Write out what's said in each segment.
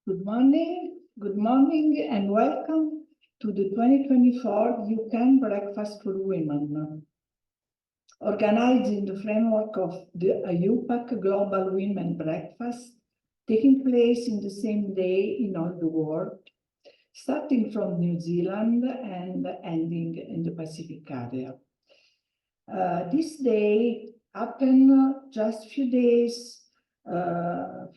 Good morning, and welcome to the 2024 EuChemS Breakfast for Women, organized in the framework of the IUPAC Global Women Breakfast, taking place in the same day in all the world, starting from New Zealand and ending in the Pacific area. This day happened just a few days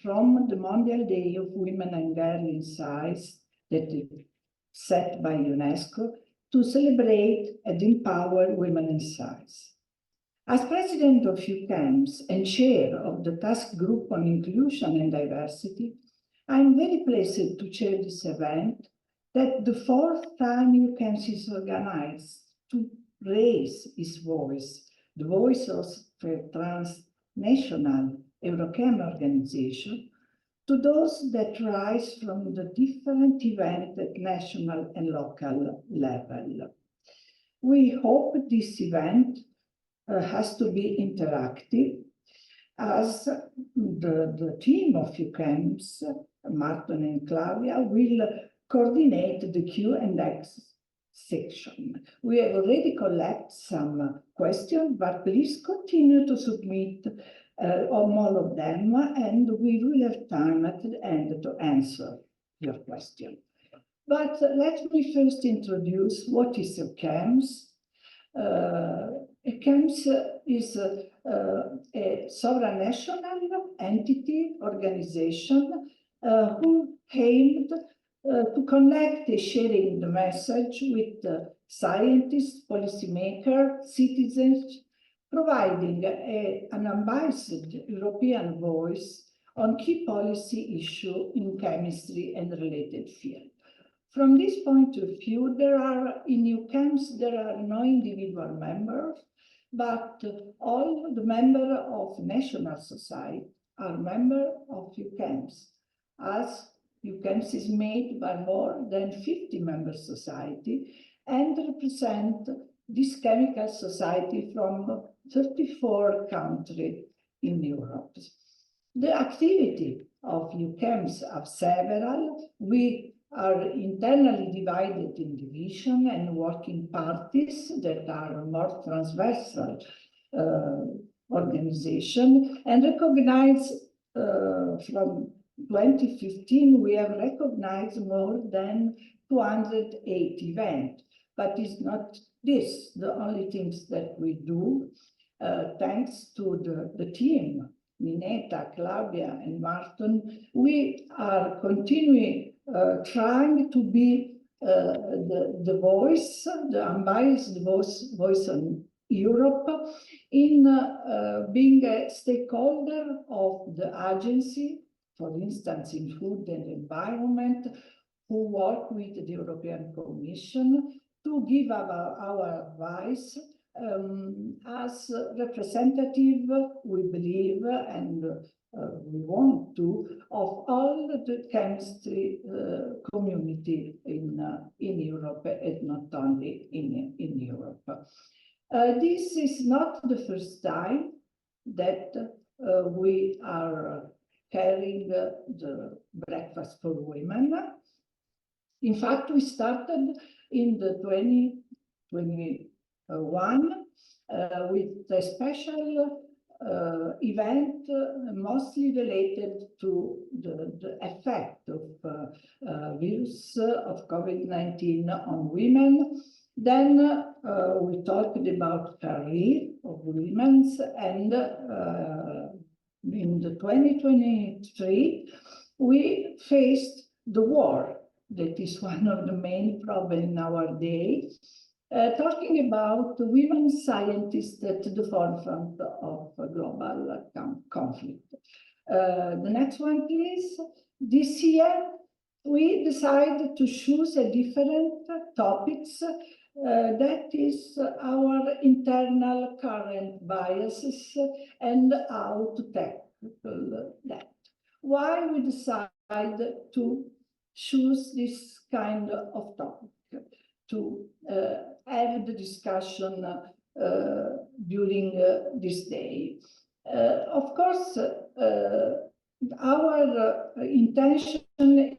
from the Mondial Day of Women and Girls in Science that is set by UNESCO to celebrate and empower women in science. As president of EuChemS and chair of the task group on inclusion and diversity, I'm very pleased to chair this event that the fourth time EuChemS is organized to raise its voice, the voice of the transnational EuChemS organization, to those that rise from the different events at national and local level. We hope this event has to be interactive, as the team of EuChemS, Martin and Claudia, will coordinate the Q&A section. We have already collected some questions, but please continue to submit on all of them, and we will have time at the end to answer your question. But let me first introduce what is EuChemS. EuChemS is a supranational entity organization who aimed to connect and sharing the message with scientists, policymakers, citizens, providing an unbiased European voice on key policy issues in chemistry and related fields. From this point of view, in EuChemS, there are no individual members, but all the members of national society are members of EuChemS, as EuChemS is made by more than 50 member society and represent this chemical society from 34 countries in Europe. The activity of EuChemS are several. We are internally divided in division and working parties that are more transversal organization, and recognized from 2015, we have recognized more than 208 events, but it's not this the only things that we do. Thanks to the team, Ninetta, Claudia, and Martin, we are continuing trying to be the voice, the unbiased voice on Europe, in being a stakeholder of the agency, for instance, in food and environment, who work with the European Commission to give our advice as representative, we believe, and we want to, of all the chemistry community in Europe, and not only in Europe. This is not the first time that we are carrying the Breakfast for Women. In fact, we started in the 2021 with a special event mostly related to the effect of virus of COVID-19 on women. Then we talked about career of women, and in the 2023, we faced the war. That is one of the main problems in our day, talking about women scientists at the forefront of global conflict. The next one, please. This year, we decided to choose a different topics. That is our internal current biases and how to tackle that. Why we decided to choose this kind of topic to have the discussion during this day. Of course, our intention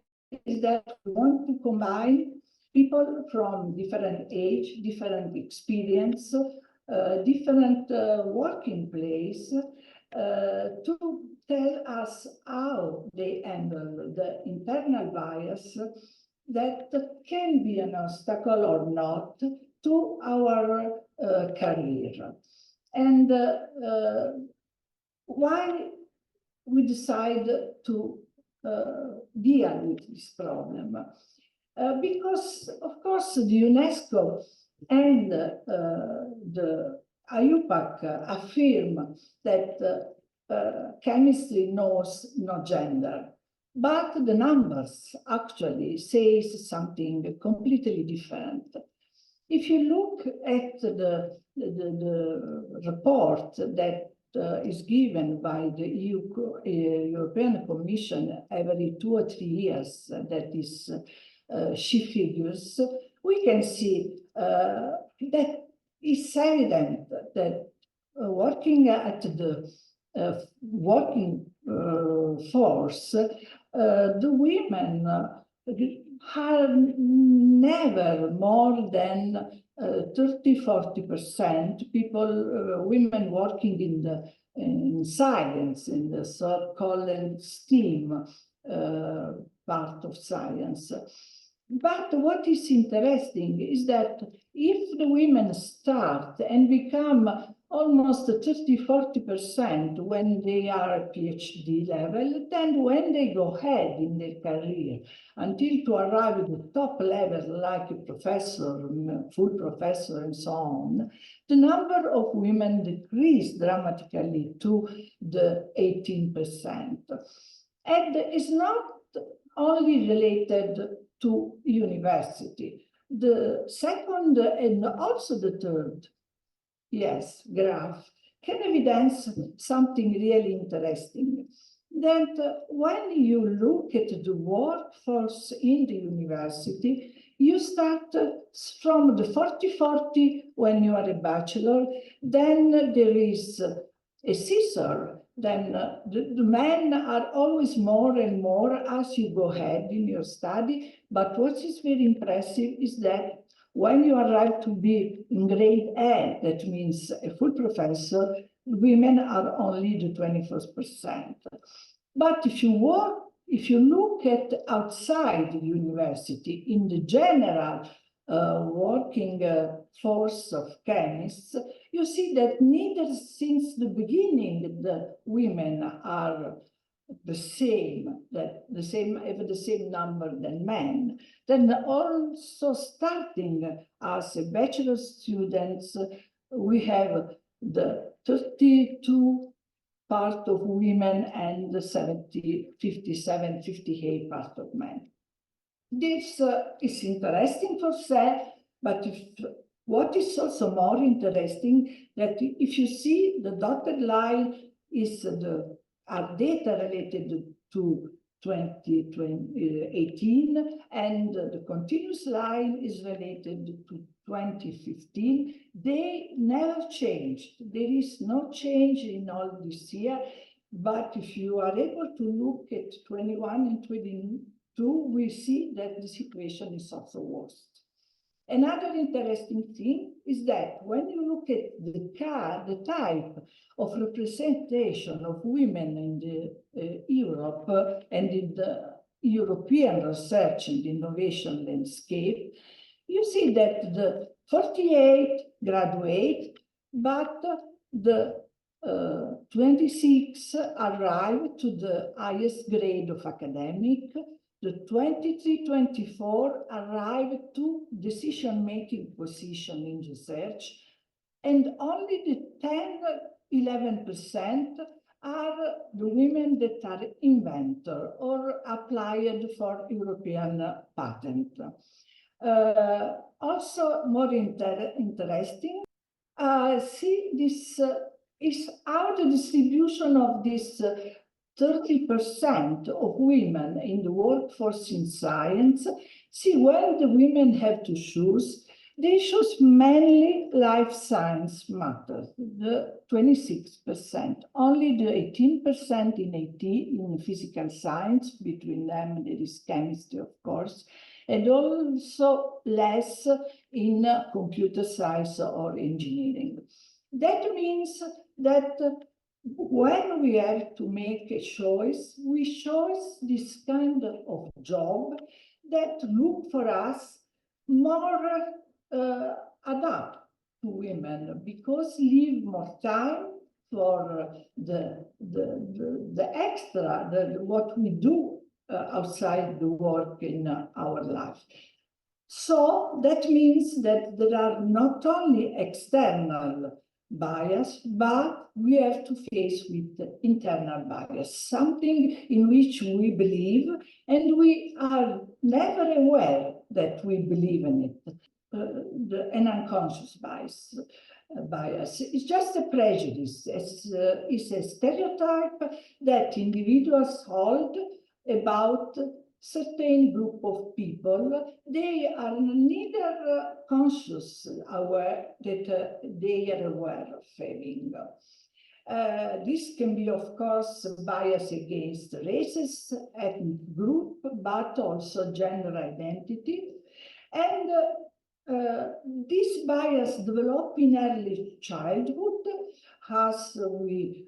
is that we want to combine people from different age, different experience, different working place, to tell us how they handle the internal bias that can be an obstacle or not to our career. And why we decide to deal with this problem? Because, of course, the UNESCO and the EuPac affirm that chemistry knows no gender, but the numbers actually say something completely different. If you look at the report that is given by the European Commission every 2 or 3 years, that is she figures, we can see that it's evident that working at the working force, the women are never more than 30–40% people, women working in science, in the so-called STEAM part of science. But what is interesting is that if the women start and become almost 30–40% when they are PhD level, then when they go ahead in their career until to arrive at the top level like a professor, full professor and so on, the number of women decreased dramatically to the 18%. And it's not only related to university. The second and also the third, yes, graph can evidence something really interesting. That when you look at the workforce in the university, you start from the 40–40 when you are a bachelor, then there is a scissor. Then the men are always more and more as you go ahead in your study. But what is very impressive is that when you arrive to be in grade A, that means a full professor, women are only the 21%. But if you look at outside the university, in the general working force of chemists, you see that neither since the beginning the women are the same, have the same number than men. Then also starting as a bachelor students, we have the 32 part of women and the 57–58 part of men. This is interesting for say, but what is also more interesting that if you see the dotted line is are data related to 2018 and the continuous line is related to 2015. They never changed. There is no change in all this year, but if you are able to look at 21 and 22, we see that the situation is also worse. Another interesting thing is that when you look at the type of representation of women in the Europe and in the European research and innovation landscape, you see that the 48 graduate, but the 26 arrive to the highest grade of academic. The 23–24 arrive to decision-making position in research, and only the 10–11% are the women that are inventor or applied for European patent. Also more interesting, see this is how the distribution of this 30% of women in the workforce in science. See, when the women have to choose, They shows mainly life science matters, the 26%, only the 18% in AT, in physical science, between them there is chemistry, of course, and also less in computer science or engineering. That means that when we have to make a choice, we choose this kind of job that look for us more adapt to women, because leave more time for the extra, what we do outside the work in our life. So that means that there are not only external bias, but we have to face with internal bias, something in which we believe, and we are never aware that we believe in it. An unconscious bias. It's just a prejudice. It's a stereotype that individuals hold about certain group of people. They are neither conscious aware that they are aware of having. This can be, of course, bias against races, ethnic group, but also gender identity. And this bias develop in early childhood as we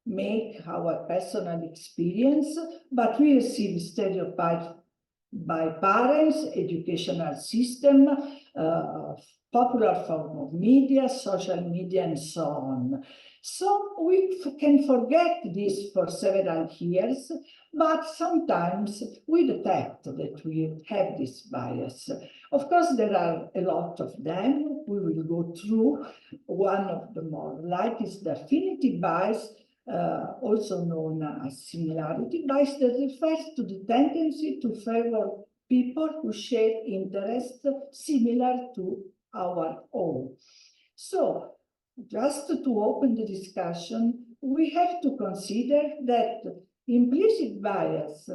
make our personal experience, but we receive stereotypes by parents, educational system, popular form of media, social media, and so on. So we can forget this for several years, but sometimes we detect that we have this bias. Of course, there are a lot of them. We will go through. One of the more likely is the affinity bias, also known as similarity bias, that refers to the tendency to favor people who share interests similar to our own. So, just to open the discussion, we have to consider that implicit bias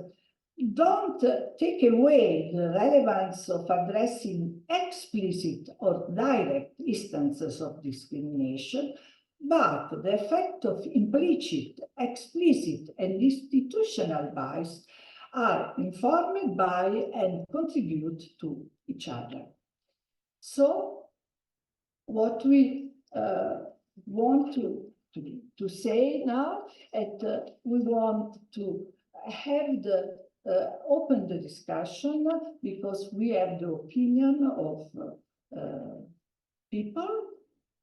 don't take away the relevance of addressing explicit or direct instances of discrimination, but the effect of implicit, explicit, and institutional bias are informed by and contribute to each other. So, what we want to say now, and we want to have the open the discussion, because we have the opinion of people,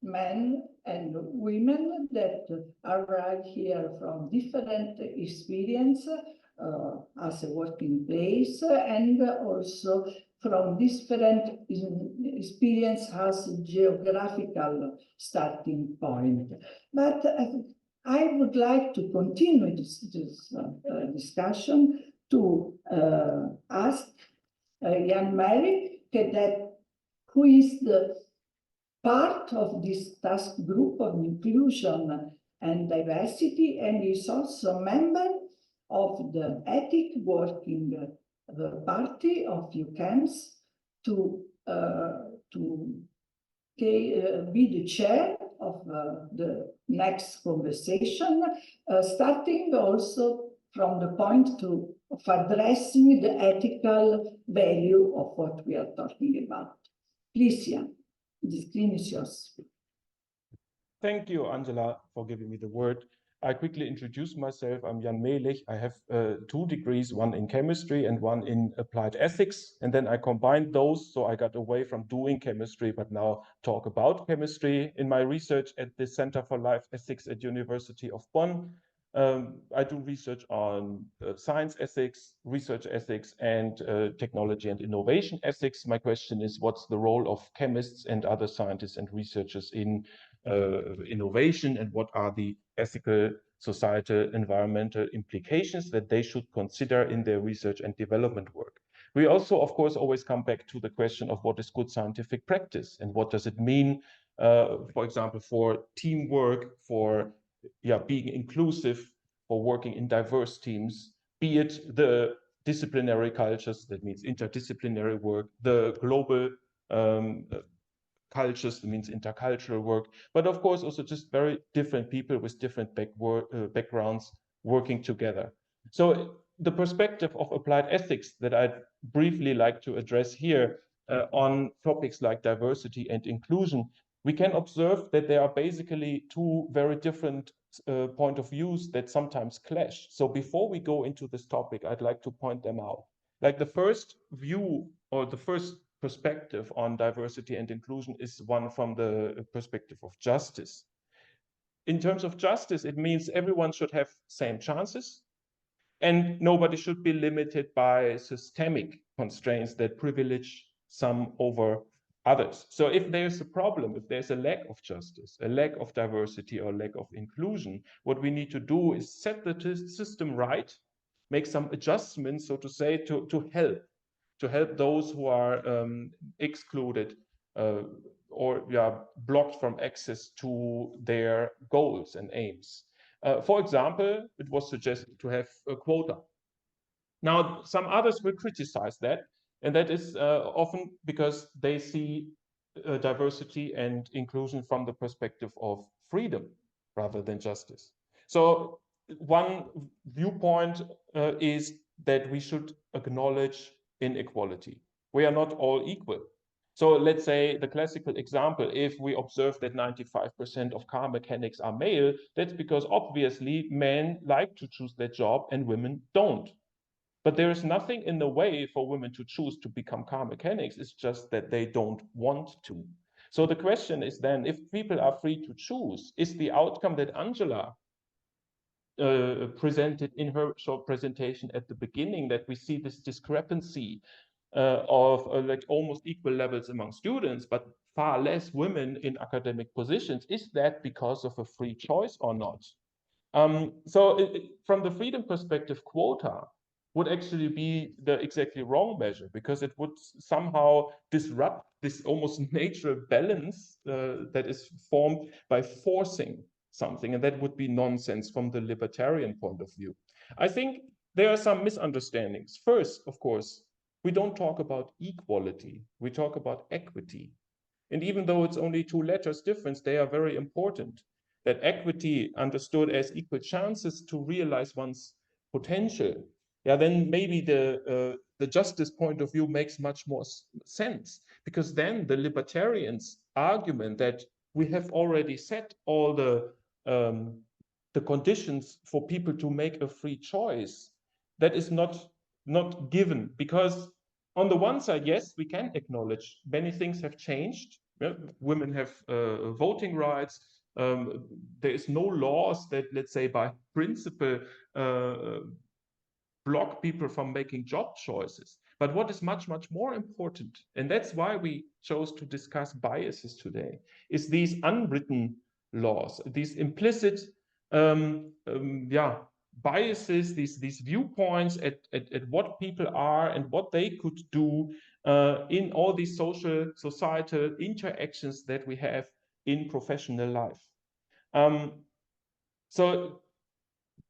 men and women, that arrive here from different experience as a working place, and also from different experience as a geographical starting point. But I would like to continue this discussion to ask Jan Merrick, who is the part of this task group on inclusion and diversity, and is also a member of the ethic working party of EuChemS, to be the chair of the next conversation, starting also from the point of addressing the ethical value of what we are talking about. Please, Jan, the screen is yours. Thank you, Angela, for giving me the word. I quickly introduce myself. I'm Jan Melich. I have 2 degrees, one in chemistry and one in applied ethics. And then I combined those, so I got away from doing chemistry, but now talk about chemistry in my research at the Center for Life Ethics at University of Bonn. I do research on science ethics, research ethics, and technology and innovation ethics. My question is, what's the role of chemists and other scientists and researchers in innovation, and what are the ethical, societal, environmental implications that they should consider in their research and development work? We also, of course, always come back to the question of what is good scientific practice and what does it mean, for example, for teamwork, for being inclusive, for working in diverse teams, be it the disciplinary cultures, that means interdisciplinary work, the global cultures, it means intercultural work, but of course also just very different people with different backgrounds working together. So the perspective of applied ethics that I'd briefly like to address here on topics like diversity and inclusion, we can observe that there are basically two very different point of views that sometimes clash. So before we go into this topic, I'd like to point them out. Like the first view or the first perspective on diversity and inclusion is one from the perspective of justice. In terms of justice, it means everyone should have same chances and nobody should be limited by systemic constraints that privilege some over others. So if there's a problem, if there's a lack of justice, a lack of diversity or lack of inclusion, what we need to do is set the system right, make some adjustments, so to say, to help those who are excluded or blocked from access to their goals and aims. For example, it was suggested to have a quota. Now, some others will criticize that, and that is often because they see diversity and inclusion from the perspective of freedom rather than justice. So one viewpoint is that we should acknowledge inequality. We are not all equal. So let's say the classical example, if we observe that 95% of car mechanics are male, that's because obviously men like to choose their job and women don't. But there is nothing in the way for women to choose to become car mechanics. It's just that they don't want to. So the question is then, if people are free to choose, is the outcome that Angela presented in her short presentation at the beginning, that we see this discrepancy of like almost equal levels among students, but far less women in academic positions, is that because of a free choice or not? From the freedom perspective, quota would actually be the exactly wrong measure, because it would somehow disrupt this almost natural balance that is formed by forcing something, and that would be nonsense from the libertarian point of view. I think there are some misunderstandings. First, of course, we don't talk about equality, we talk about equity. And even though it's only two letters difference, they are very important. That equity, understood as equal chances to realize one's potential, then maybe the justice point of view makes much more sense, because then the libertarians' argument that we have already set all the conditions for people to make a free choice, that is not given, because on the one side, yes, we can acknowledge many things have changed. Women have voting rights. There is no laws that, let's say, by principle block people from making job choices. But what is much, much more important, and that's why we chose to discuss biases today, is these unwritten laws, these implicit biases, these viewpoints at what people are and what they could do in all these societal interactions that we have in professional life. So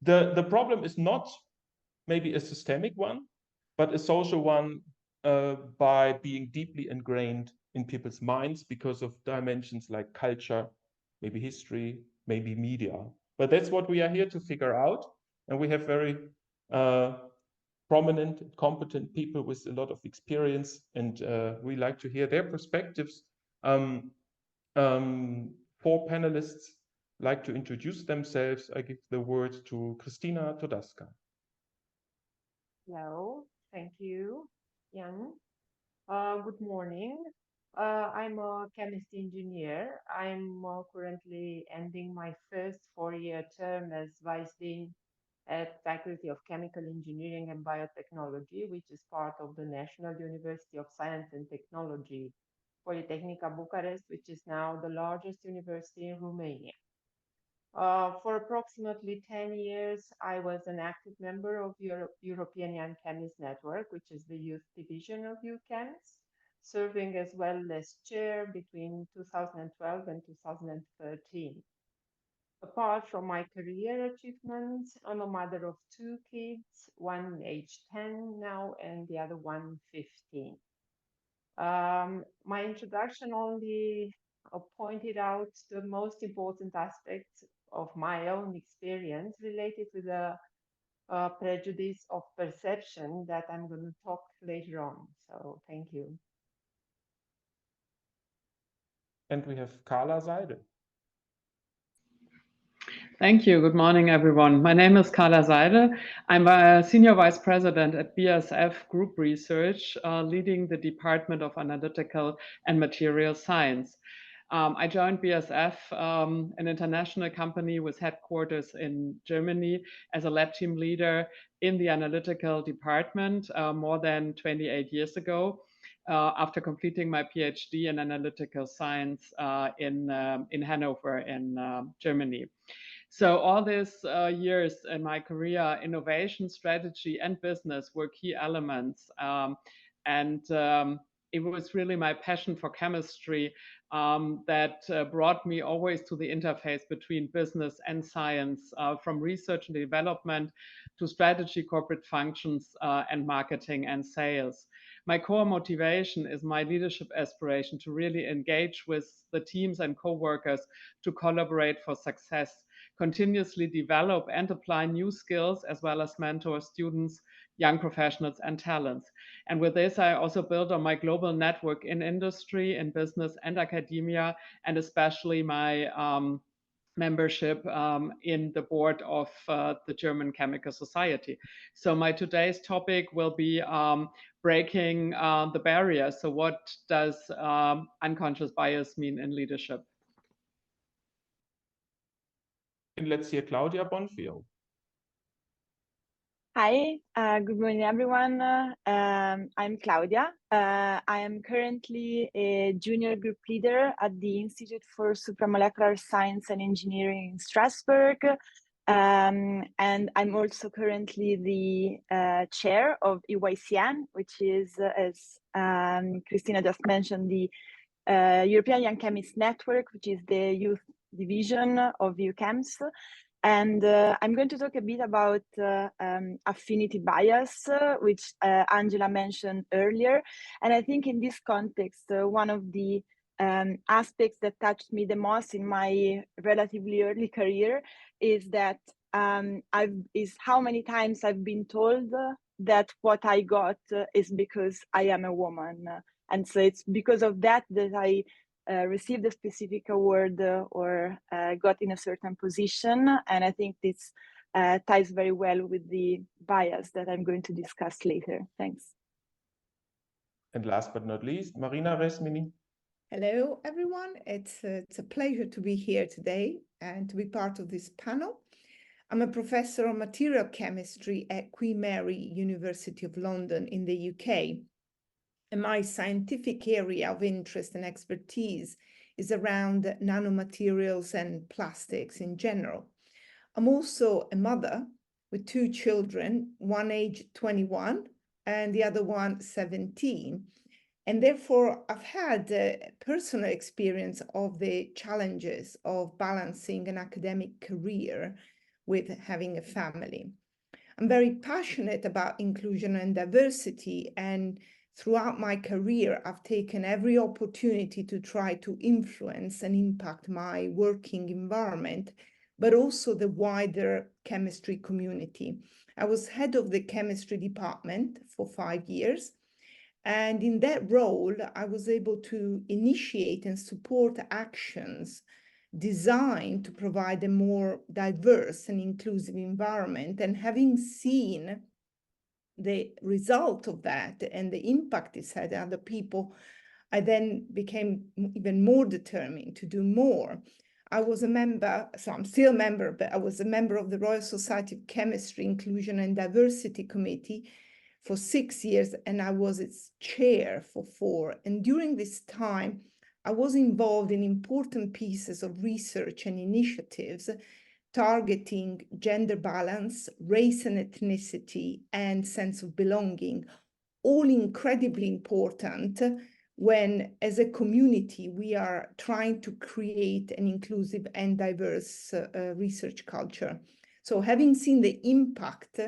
the problem is not maybe a systemic one, but a social one by being deeply ingrained in people's minds because of dimensions like culture, maybe history, maybe media. But that's what we are here to figure out. And we have very prominent, competent people with a lot of experience, and we like to hear their perspectives. Four panelists like to introduce themselves. I give the word to Christina Todaska. Hello, thank you, Jan. Good morning. I'm a chemist engineer. I'm currently ending my first 4-year term as Vice Dean at Faculty of Chemical Engineering and Biotechnology, which is part of the National University of Science and Technology, Politehnica Bucharest, which is now the largest university in Romania. For approximately 10 years, I was an active member of European Young Chemists Network, which is the youth division of EuChemS, serving as well as chair between 2012 and 2013. Apart from my career achievements, I'm a mother of 2 kids, one age 10 now and the other one 15. My introduction only pointed out the most important aspects of my own experience related to the prejudice of perception that I'm going to talk later on. So thank you. And we have Carla Seidel. Thank you. Good morning, everyone. My name is Carla Seidel. I'm a Senior Vice President at BASF Group Research, leading the Department of Analytical and Material Science. I joined BASF, an international company with headquarters in Germany, as a lab team leader in the analytical department more than 28 years ago. After completing my PhD in analytical science in Hanover in Germany. So all these years in my career, innovation, strategy, and business were key elements. It was really my passion for chemistry that brought me always to the interface between business and science, from research and development to strategy, corporate functions, and marketing and sales. My core motivation is my leadership aspiration to really engage with the teams and co-workers to collaborate for success, continuously develop and apply new skills, as well as mentor students, young professionals, and talents. And with this, I also build on my global network in industry, in business, and academia, and especially my membership in the board of the German Chemical Society. So my today's topic will be breaking the barrier. So what does unconscious bias mean in leadership? And let's hear Claudia Bonfield. Hi, good morning, everyone. I'm Claudia. I am currently a junior group leader at the Institute for Supramolecular Science and Engineering in Strasbourg. And I'm also currently the chair of EuChemS, which is, as Christina just mentioned, the European Young Chemists Network, which is the youth division of EuChemS. And I'm going to talk a bit about affinity bias, which Angela mentioned earlier. And I think in this context, one of the aspects that touched me the most in my relatively early career is that is how many times I've been told that what I got is because I am a woman. And so it's because of that that I received a specific award or got in a certain position. And I think this ties very well with the bias that I'm going to discuss later. Thanks. And last but not least, Marina Resmini. Hello, everyone. It's a pleasure to be here today and to be part of this panel. I'm a professor of material chemistry at Queen Mary University of London in the UK. And my scientific area of interest and expertise is around nanomaterials and plastics in general. I'm also a mother with two children, one aged 21 and the other one 17. And therefore, I've had a personal experience of the challenges of balancing an academic career with having a family. I'm very passionate about inclusion and diversity, and throughout my career, I've taken every opportunity to try to influence and impact my working environment, but also the wider chemistry community. I was head of the chemistry department for 5 years. And in that role, I was able to initiate and support actions designed to provide a more diverse and inclusive environment. And having seen the result of that and the impact it's had on other people, I then became even more determined to do more. I was a member, so I'm still a member, but I was a member of the Royal Society of Chemistry, Inclusion and Diversity Committee for 6 years, and I was its chair for 4. And during this time, I was involved in important pieces of research and initiatives targeting gender balance, race and ethnicity, and sense of belonging, all incredibly important when, as a community, we are trying to create an inclusive and diverse research culture. So having seen the impact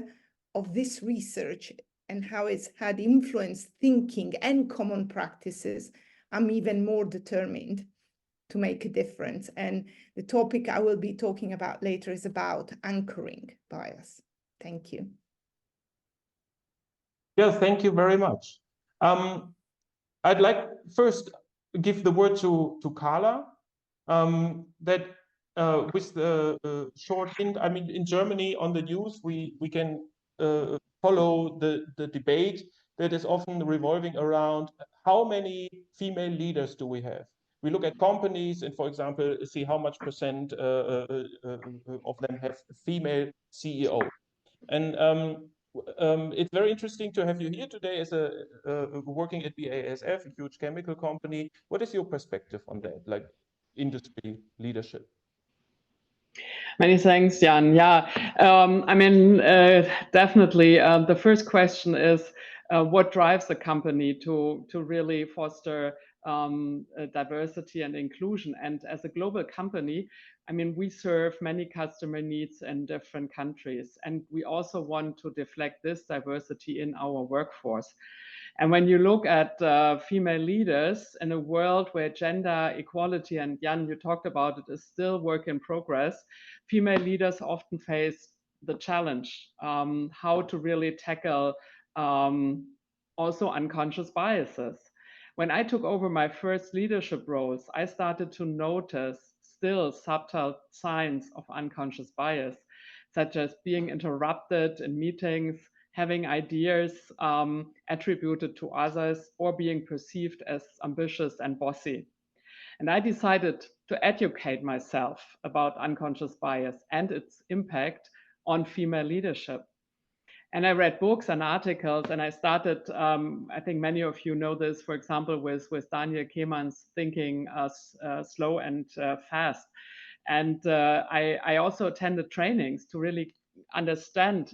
of this research and how it's had influenced thinking and common practices, I'm even more determined to make a difference. And the topic I will be talking about later is about anchoring bias. Thank you. Yeah, thank you very much. I'd like first give the word to Carla. That with the short hint, I mean, in Germany on the news, we can follow the debate that is often revolving around how many female leaders do we have. We look at companies and, for example, see how much percent of them have female CEO. And it's very interesting to have you here today as a working at BASF, a huge chemical company. What is your perspective on that, like industry leadership? Many thanks, Jan. Yeah, I mean, definitely. The first question is, what drives a company to really foster diversity and inclusion? And as a global company, I mean, we serve many customer needs in different countries, and we also want to reflect this diversity in our workforce. And when you look at female leaders in a world where gender equality, and Jan, you talked about it, is still work in progress, female leaders often face the challenge how to really tackle also unconscious biases. When I took over my first leadership roles, I started to notice still subtle signs of unconscious bias, such as being interrupted in meetings, having ideas attributed to others, or being perceived as ambitious and bossy. And I decided to educate myself about unconscious bias and its impact on female leadership. And I read books and articles, and I started, I think many of you know this, for example, with Daniel Kahneman's Thinking Slow and Fast. And I also attended trainings to really understand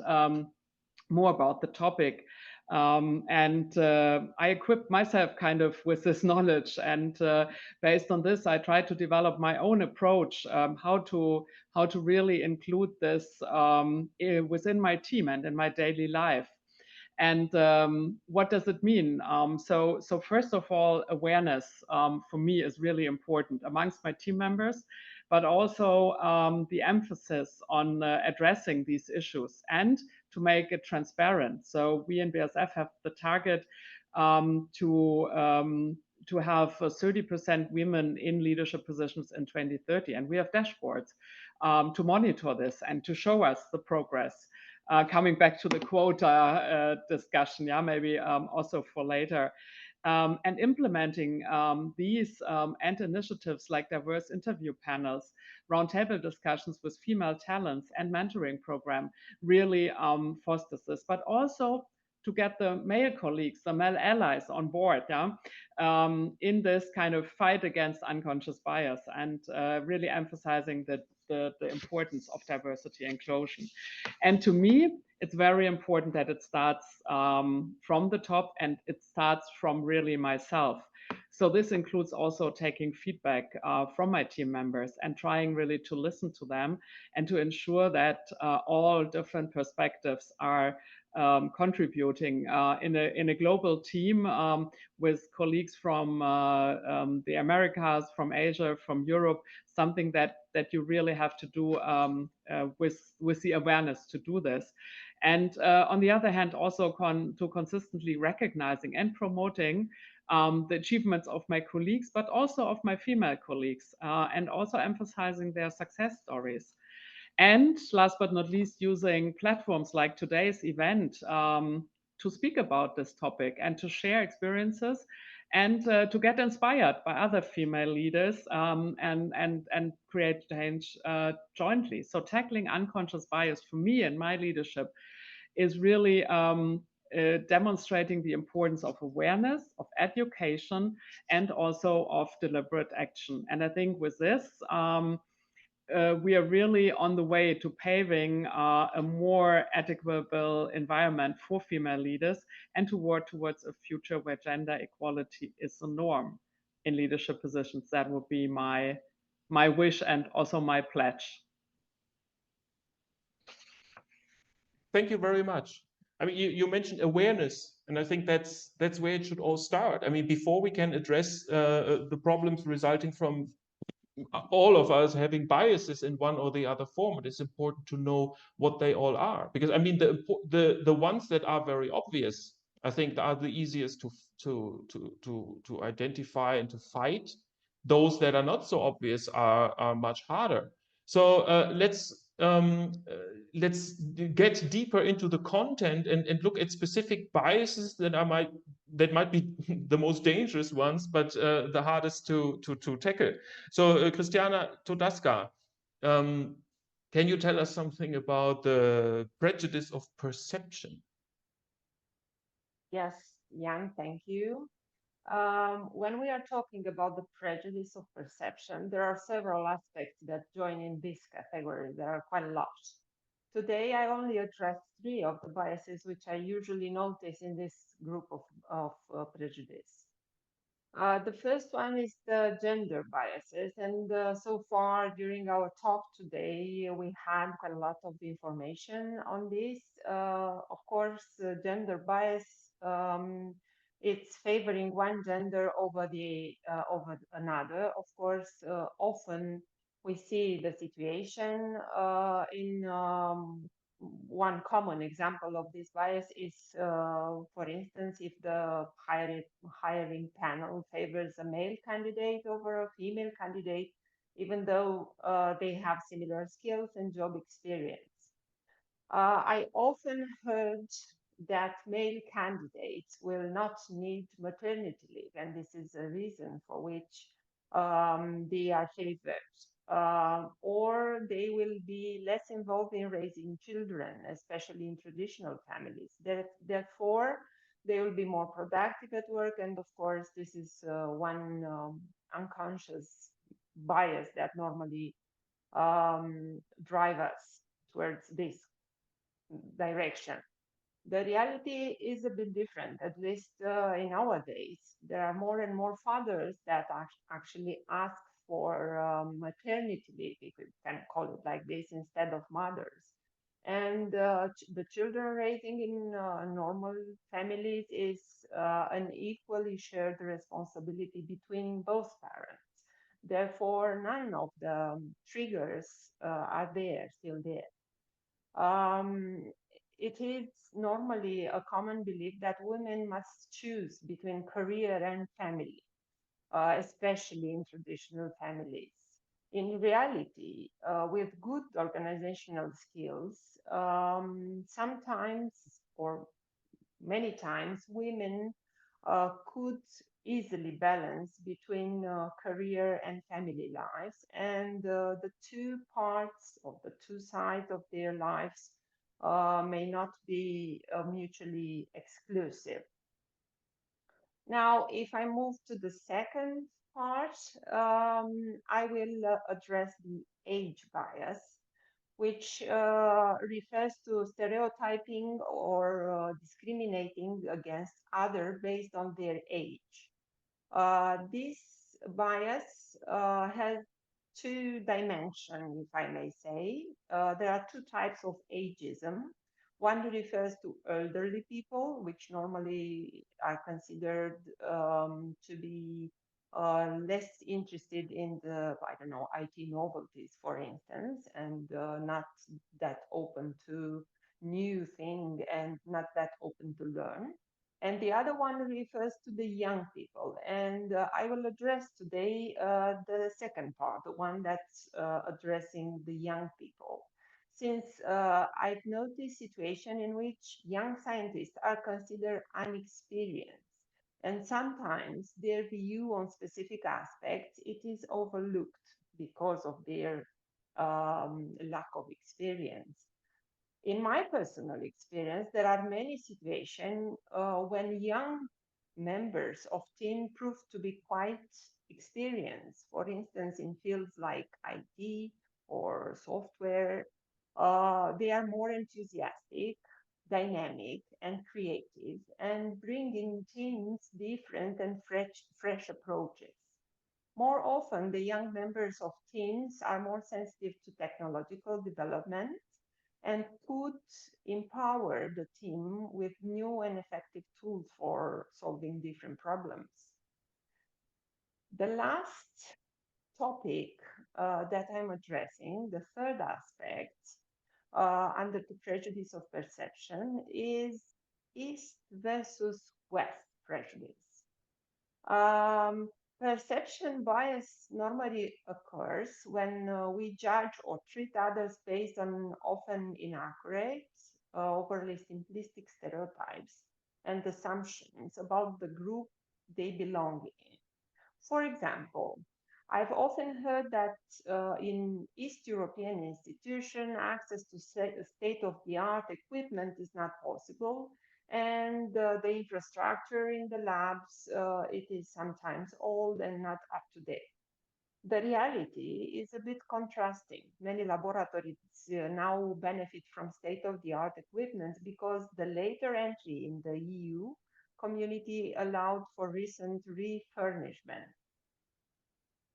more about the topic. I equipped myself kind of with this knowledge, and based on this, I tried to develop my own approach, how to really include this within my team and in my daily life. And what does it mean? So first of all, awareness for me is really important amongst my team members, but also the emphasis on addressing these issues and to make it transparent. So we in BASF have the target to have 30% women in leadership positions in 2030, and we have dashboards to monitor this and to show us the progress. Coming back to the quota discussion, yeah, maybe also for later. And implementing these and initiatives like diverse interview panels, roundtable discussions with female talents, and mentoring program really fosters this, but also to get the male colleagues, the male allies on board, yeah, in this kind of fight against unconscious bias, and really emphasizing the importance of diversity and inclusion. And to me, it's very important that it starts from the top, and it starts from really myself. So this includes also taking feedback from my team members and trying really to listen to them and to ensure that all different perspectives are contributing in a global team with colleagues from the Americas, from Asia, from Europe, something that you really have to do with the awareness to do this. And on the other hand, also to consistently recognizing and promoting the achievements of my colleagues, but also of my female colleagues, and also emphasizing their success stories. And last but not least, using platforms like today's event to speak about this topic and to share experiences and to get inspired by other female leaders and create change jointly. So tackling unconscious bias for me and my leadership is really demonstrating the importance of awareness, of education, and also of deliberate action. And I think with this, we are really on the way to paving a more equitable environment for female leaders and to work towards a future where gender equality is the norm in leadership positions. That would be my wish and also my pledge. Thank you very much. I mean, you mentioned awareness, and I think that's where it should all start. I mean, before we can address the problems resulting from all of us having biases in one or the other form, it is important to know what they all are. Because I mean, the ones that are very obvious, I think, are the easiest to identify and to fight. Those that are not so obvious are much harder. So let's get deeper into the content and look at specific biases that might be the most dangerous ones, but the hardest to tackle. So Christiana Todaska, can you tell us something about the prejudice of perception? Yes, Jan, thank you. When we are talking about the prejudice of perception, there are several aspects that join in this category. There are quite a lot. Today, I only address three of the biases which I usually notice in this group of prejudice. The first one is the gender biases, and so far during our talk today, we had quite a lot of information on this. Of course, gender bias, it's favoring one gender over over another. Of course, often we see the situation in one common example of this bias is, for instance, if the hiring panel favors a male candidate over a female candidate, even though they have similar skills and job experience. I often heard that male candidates will not need maternity leave, and this is a reason for which they are favored. Or they will be less involved in raising children, especially in traditional families. Therefore, they will be more productive at work, and of course, this is one unconscious bias that normally drive us towards this direction. The reality is a bit different, at least in our days. There are more and more fathers that actually ask for maternity leave, if we can call it like this, instead of mothers. And the children raising in normal families is an equally shared responsibility between both parents. Therefore, none of the triggers are still there. It is normally a common belief that women must choose between career and family, especially in traditional families. In reality, with good organizational skills, sometimes or many times women could easily balance between career and family lives, and the two parts of the two sides of their lives may not be mutually exclusive. Now, if I move to the second part, I will address the age bias, which refers to stereotyping or discriminating against others based on their age. This bias has two dimensions, if I may say. There are two types of ageism. One refers to elderly people, which normally are considered to be less interested in the, I don't know, IT novelties, for instance, and not that open to new things and not that open to learn. And the other one refers to the young people. And I will address today the second part, the one that's addressing the young people. Since I've noticed situation in which young scientists are considered unexperienced, and sometimes their view on specific aspects, it is overlooked because of their lack of experience. In my personal experience, there are many situations when young members of team prove to be quite experienced. For instance, in fields like IT or software, they are more enthusiastic, dynamic, and creative, and bring in teams different and fresh approaches. More often, the young members of teams are more sensitive to technological development and could empower the team with new and effective tools for solving different problems. The last topic that I'm addressing, the third aspect under the prejudice of perception, is East versus West prejudice. Perception bias normally occurs when we judge or treat others based on often inaccurate, overly simplistic stereotypes and assumptions about the group they belong in. For example, I've often heard that in East European institutions, access to state-of-the-art equipment is not possible, and the infrastructure in the labs, it is sometimes old and not up to date. The reality is a bit contrasting. Many laboratories now benefit from state-of-the-art equipment because the later entry in the EU community allowed for recent refurbishment.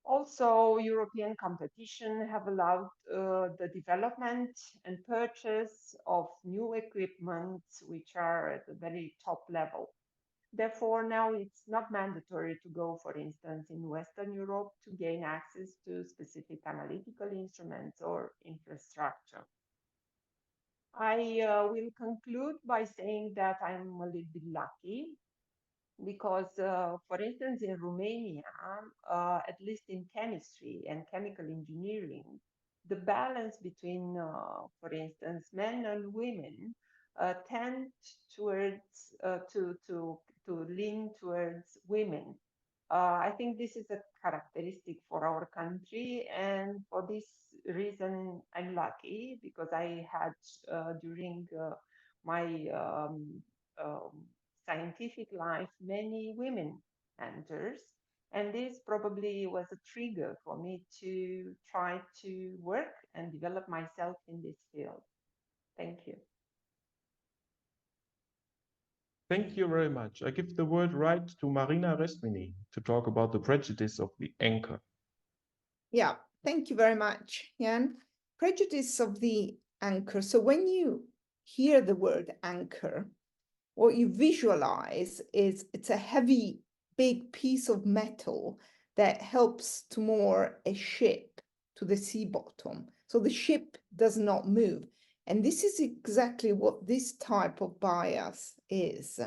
Also, European competition have allowed the development and purchase of new equipment, which are at a very top level. Therefore, now it's not mandatory to go, for instance, in Western Europe to gain access to specific analytical instruments or infrastructure. I will conclude by saying that I'm a little bit lucky because, for instance, in Romania, at least in chemistry and chemical engineering, the balance between, for instance, men and women tend towards to lean towards women. I think this is a characteristic for our country, and for this reason, I'm lucky because I had during my scientific life many women mentors, and this probably was a trigger for me to try to work and develop myself in this field. Thank you. Thank you very much. I give the word right to Marina Resmini to talk about the prejudice of the anchor. Yeah, thank you very much, Jan. Prejudice of the anchor. So when you hear the word anchor, what you visualize is it's a heavy, big piece of metal that helps to moor a ship to the sea bottom. So the ship does not move. And this is exactly what this type of bias is.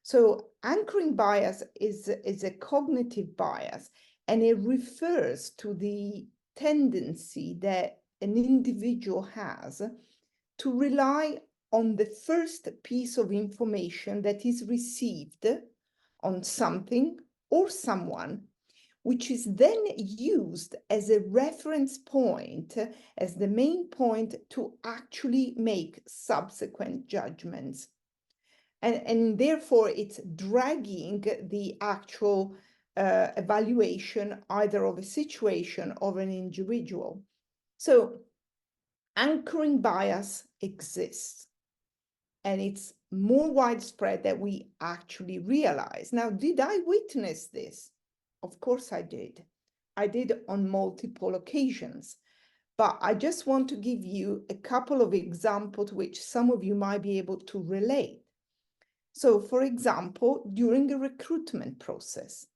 So anchoring bias is a cognitive bias, and it refers to the tendency that an individual has to rely on the first piece of information that is received on something or someone, which is then used as a reference point, as the main point to actually make subsequent judgments. And therefore, it's dragging the actual evaluation either of a situation or an individual. So anchoring bias exists, and it's more widespread than we actually realize. Now, did I witness this? Of course I did. I did on multiple occasions, but I just want to give you a couple of examples which some of you might be able to relate. So, for example, during a recruitment process,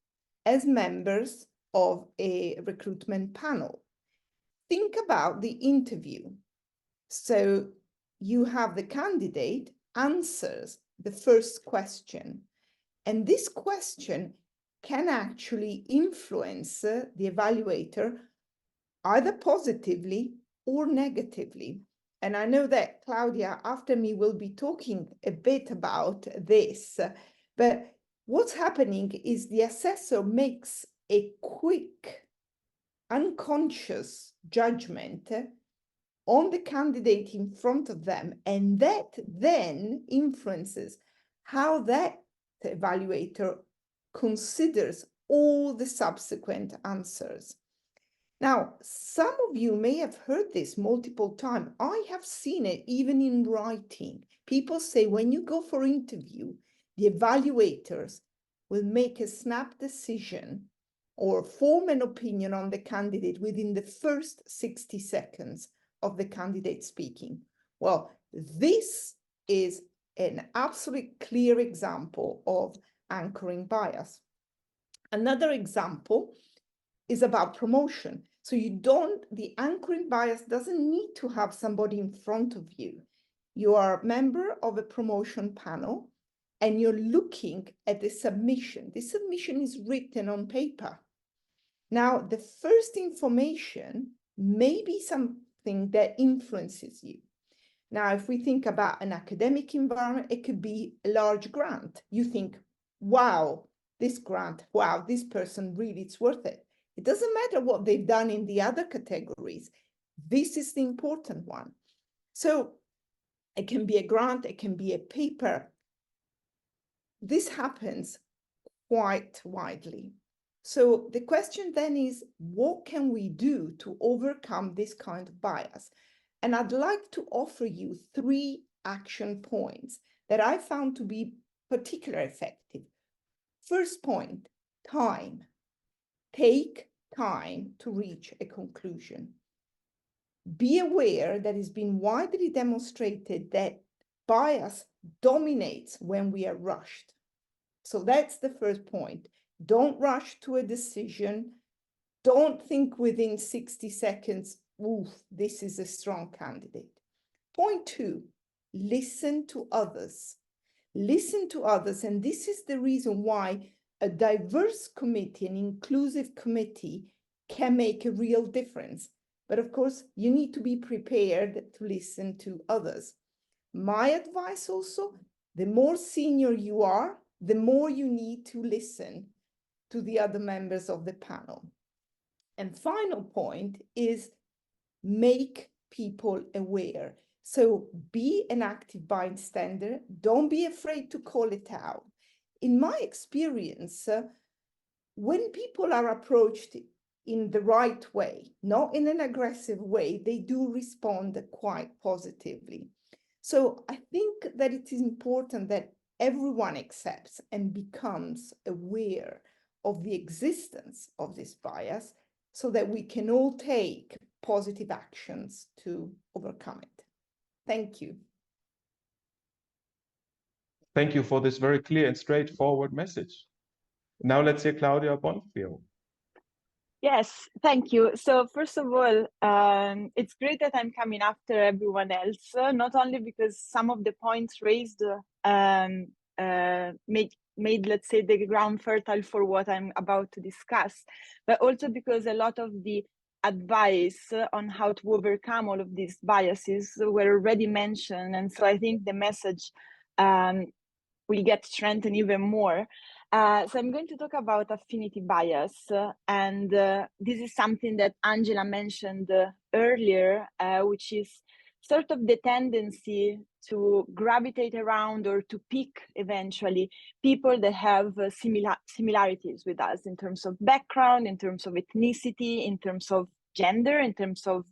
as members of a recruitment panel, think about the interview. So you have the candidate answers the first question, and this question can actually influence the evaluator either positively or negatively. And I know that Claudia after me will be talking a bit about this, but what's happening is the assessor makes a quick, unconscious judgment on the candidate in front of them, and that then influences how that evaluator considers all the subsequent answers. Now, some of you may have heard this multiple times. I have seen it even in writing. People say when you go for interview, the evaluators will make a snap decision or form an opinion on the candidate within the first 60 seconds of the candidate speaking. Well, this is an absolutely clear example of anchoring bias. Another example is about promotion. So the anchoring bias doesn't need to have somebody in front of you. You are a member of a promotion panel and you're looking at the submission. The submission is written on paper. Now, the first information may be something that influences you. Now, if we think about an academic environment, it could be a large grant. You think, wow, this grant, wow, this person really, it's worth it. It doesn't matter what they've done in the other categories. This is the important one. So it can be a grant, it can be a paper. This happens quite widely. So the question then is, what can we do to overcome this kind of bias? And I'd like to offer you 3 action points that I found to be particularly effective. First point, time. Take time to reach a conclusion. Be aware that it's been widely demonstrated that bias dominates when we are rushed. So that's the first point. Don't rush to a decision. Don't think within 60 seconds, oof, this is a strong candidate. Point 2, listen to others. Listen to others. And this is the reason why a diverse committee, an inclusive committee, can make a real difference. But of course, you need to be prepared to listen to others. My advice also, the more senior you are, the more you need to listen to the other members of the panel. And final point is make people aware. So be an active bystander. Don't be afraid to call it out. In my experience, when people are approached in the right way, not in an aggressive way, they do respond quite positively. So I think that it is important that everyone accepts and becomes aware of the existence of this bias so that we can all take positive actions to overcome it. Thank you. Thank you for this very clear and straightforward message. Now let's hear Claudia Bonfio. Yes, thank you. So first of all, it's great that I'm coming after everyone else, not only because some of the points raised made, let's say, the ground fertile for what I'm about to discuss, but also because a lot of the advice on how to overcome all of these biases were already mentioned. And so I think the message will get strengthened even more. So I'm going to talk about affinity bias, and this is something that Angela mentioned earlier, which is sort of the tendency to gravitate around or to pick eventually people that have similarities with us in terms of background, in terms of ethnicity, in terms of gender, in terms of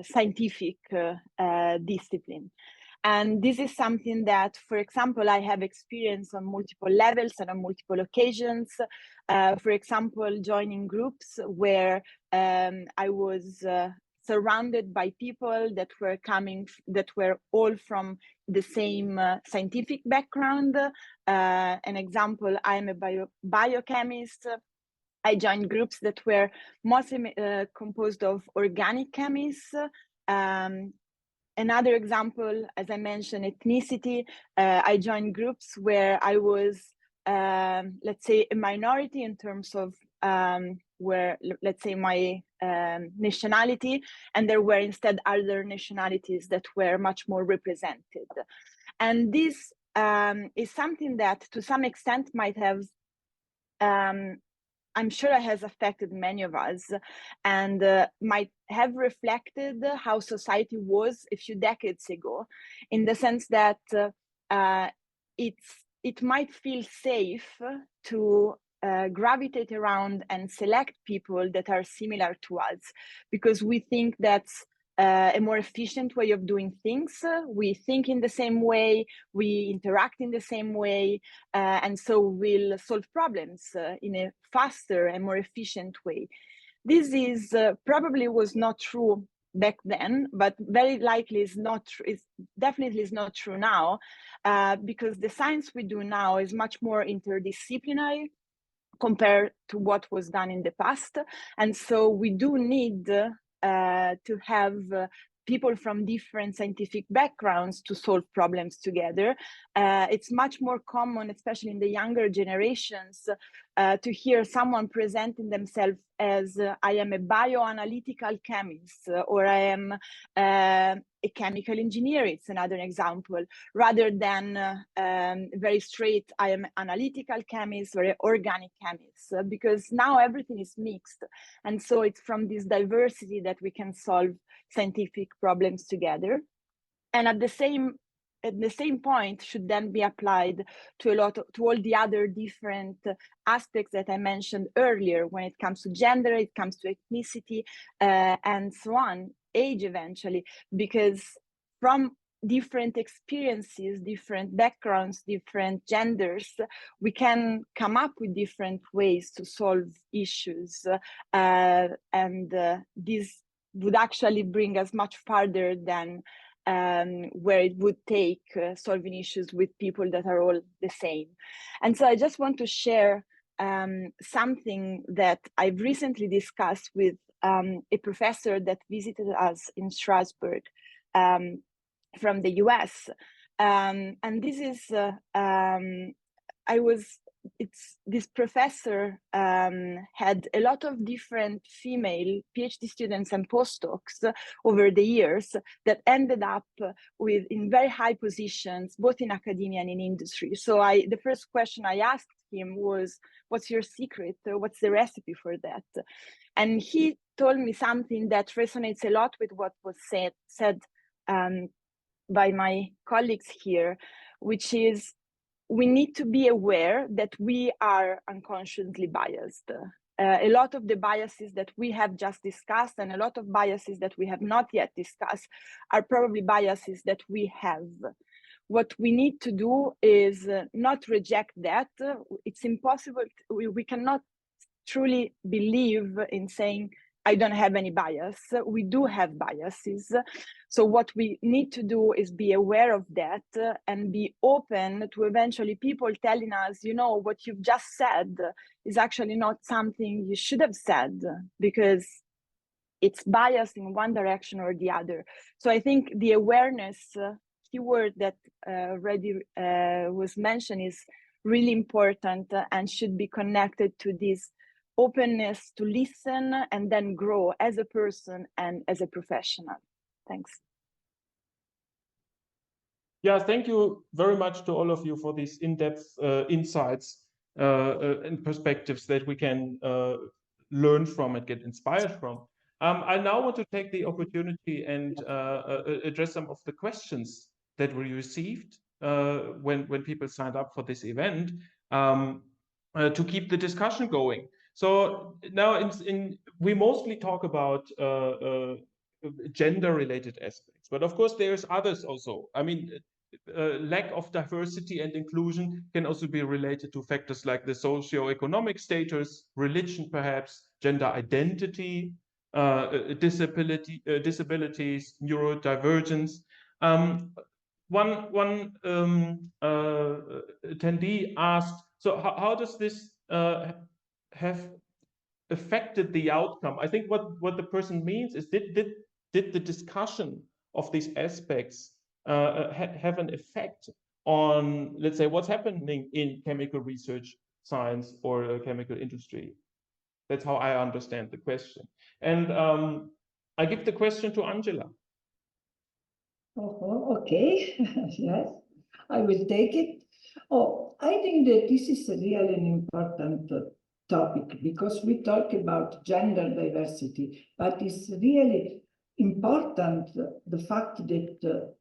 scientific discipline. And this is something that, for example, I have experienced on multiple levels and on multiple occasions. For example, joining groups where I was surrounded by people that were all from the same scientific background. An example, I'm a biochemist. I joined groups that were mostly composed of organic chemists. Another example, as I mentioned, ethnicity. I joined groups where I was, let's say, a minority in terms of where, let's say, my nationality, and there were instead other nationalities that were much more represented. And this is something that, to some extent, might have I'm sure it has affected many of us and might have reflected how society was a few decades ago, in the sense that it might feel safe to gravitate around and select people that are similar to us, because we think that's a more efficient way of doing things. We think in the same way, we interact in the same way, and so we'll solve problems in a faster and more efficient way. This is probably was not true back then, but very likely is not true. It's definitely is not true now, because the science we do now is much more interdisciplinary compared to what was done in the past. And so we do need to have people from different scientific backgrounds to solve problems together. It's much more common, especially in the younger generations, to hear someone presenting themselves as I am a bioanalytical chemist, or I am a chemical engineer. It's another example, rather than very straight, I am analytical chemist or an organic chemist, because now everything is mixed. And so it's from this diversity that we can solve scientific problems together. And at the same point should then be applied to all the other different aspects that I mentioned earlier, when it comes to gender, it comes to ethnicity, and so on, age eventually, because from different experiences, different backgrounds, different genders, we can come up with different ways to solve issues, and this would actually bring us much farther than where it would take solving issues with people that are all the same. And so I just want to share something that I've recently discussed with a professor that visited us in Strasbourg from the US. And this is, this professor had a lot of different female PhD students and postdocs over the years that ended up in very high positions, both in academia and in industry. So the first question I asked him was, what's your secret? What's the recipe for that? And he told me something that resonates a lot with what was said by my colleagues here, which is, we need to be aware that we are unconsciously biased. A lot of the biases that we have just discussed, and a lot of biases that we have not yet discussed, are probably biases that we have. What we need to do is not reject that. It's impossible. We cannot truly believe in saying, I don't have any bias. We do have biases. So what we need to do is be aware of that and be open to eventually people telling us, you know, what you've just said is actually not something you should have said, because it's biased in one direction or the other. So I think the awareness keyword that already was mentioned is really important and should be connected to this openness to listen and then grow as a person and as a professional. Thanks. Yeah, thank you very much to all of you for these in-depth insights and perspectives that we can learn from and get inspired from. I now want to take the opportunity and address some of the questions that we received when people signed up for this event, to keep the discussion going. So now we mostly talk about gender-related aspects, but of course there's others also. I mean, lack of diversity and inclusion can also be related to factors like the socio-economic status, religion perhaps, gender identity, disabilities, neurodivergence. One attendee asked, so how does this have affected the outcome? I think what the person means is, did the discussion of these aspects have an effect on, let's say, what's happening in chemical research science or chemical industry? That's how I understand the question. And I give the question to Angela. Oh, okay. Yes, I will take it. Oh, I think that this is really an important topic, because we talk about gender diversity, but it's really important the fact that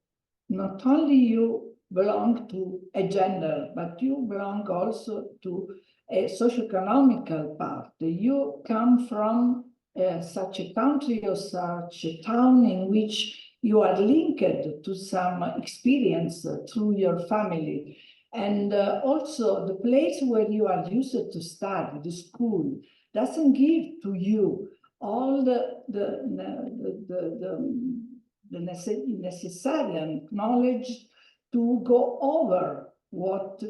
not only you belong to a gender, but you belong also to a socioeconomical part. You come from such a country or such a town in which you are linked to some experience through your family. And also the place where you are used to study, the school, doesn't give to you all the necessary knowledge to go over what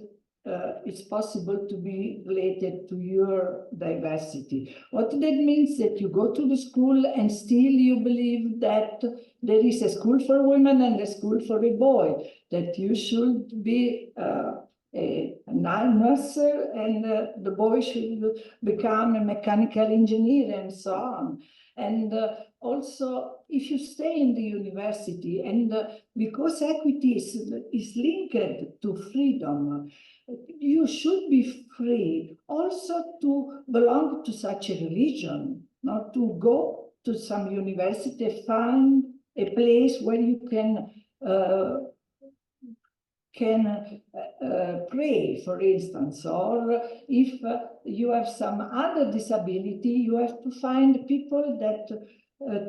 is possible to be related to your diversity. What that means that you go to the school and still you believe that there is a school for women and a school for a boy, that you should be a nurse and the boy should become a mechanical engineer and so on. And also, if you stay in the university, and because equity is linked to freedom, you should be free also to belong to such a religion, not to go to some university, find a place where you can pray, for instance, or if you have some other disability, you have to find people that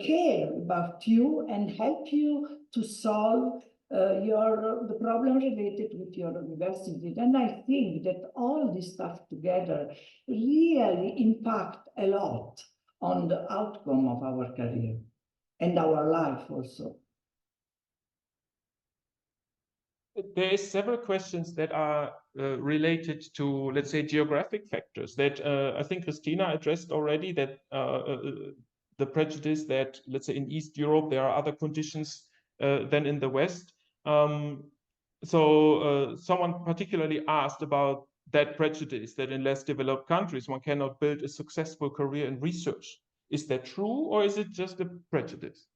care about you and help you to solve the problem related with your university. And I think that all this stuff together really impact a lot on the outcome of our career and our life also. There is several questions that are related to, let's say, geographic factors that I think Christina addressed already, that the prejudice that, let's say, in East Europe, there are other conditions than in the West. So someone particularly asked about that prejudice, that in less developed countries, one cannot build a successful career in research. Is that true, or is it just a prejudice?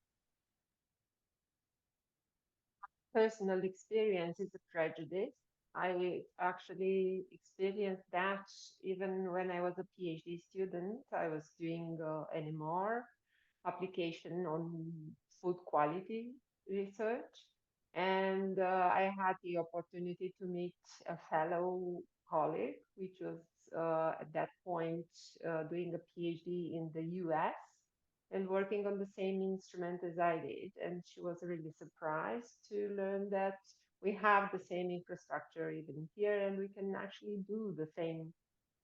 Personal experience is a prejudice. I actually experienced that even when I was a PhD student. I was doing NMR application on food quality research, and I had the opportunity to meet a fellow colleague, which was at that point doing a PhD in the US and working on the same instrument as I did. And she was really surprised to learn that we have the same infrastructure even here, and we can actually do the same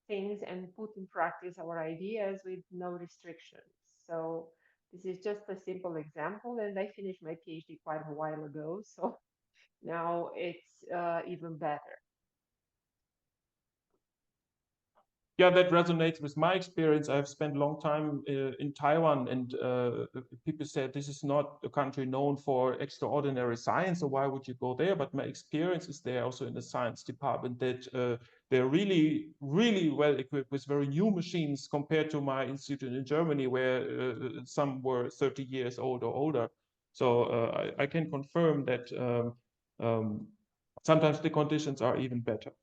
things and put in practice our ideas with no restrictions. So this is just a simple example, and I finished my PhD quite a while ago, so now it's even better. Yeah, that resonates with my experience. I've spent a long time in Taiwan, and people said this is not a country known for extraordinary science, so why would you go there? But my experience is there also in the science department that they're really, really well equipped with very new machines compared to my institute in Germany, where some were 30 years old or older. So I can confirm that sometimes the conditions are even better.